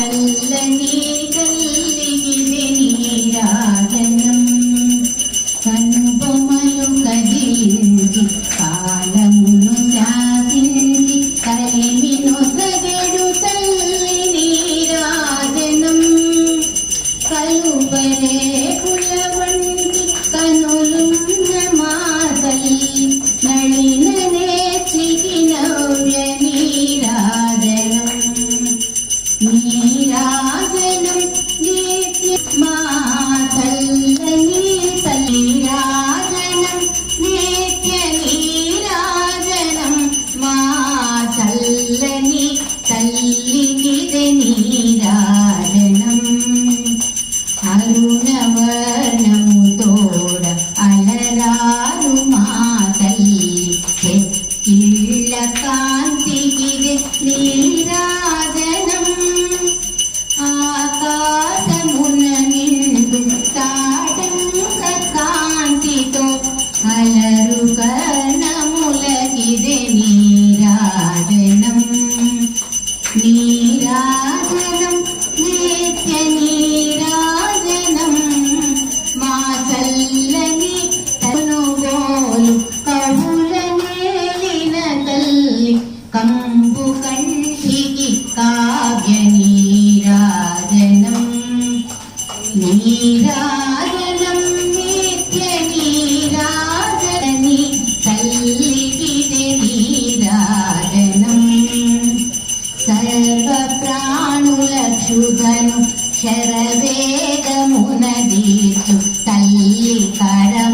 చల్లని తల్లికిది నీరాజనం కనుబొమలు కదిలించి కాలమును శాసించి కలిమిను సగడు తల్లి నీరాజనం కలుబలే పులవంటి కనులున్న మా తల్లి నళిన నేత్రికి నవ్య నీరాజనం నీరాజనం నిత్య మా తల్లని నీరాజనం నిత్య నీరాజనం మా తల్లని తల్లికిది నీరాజనం అరుణవర్ణము తోడ అలరారు మా తల్లి చెక్కిళ్ళ కాంతికిది నీరాజనం ఆకాశమున నిండు తాటంక కాంతితో అలరు కర్ణములకిది నీరాజనం నీరాజనం నిత్య నీరాజనం మా చల్లని తనుగోలు కవుల నేలిన తల్లి కంబు కంఠికి కావ్య నీరాజనం నీరాజనం నిత్య నీరాజని తల్లికిది నీరాజనం సర్వ ప్రాణుల క్షుధను శరవేగమున దీర్చు తల్లి కరం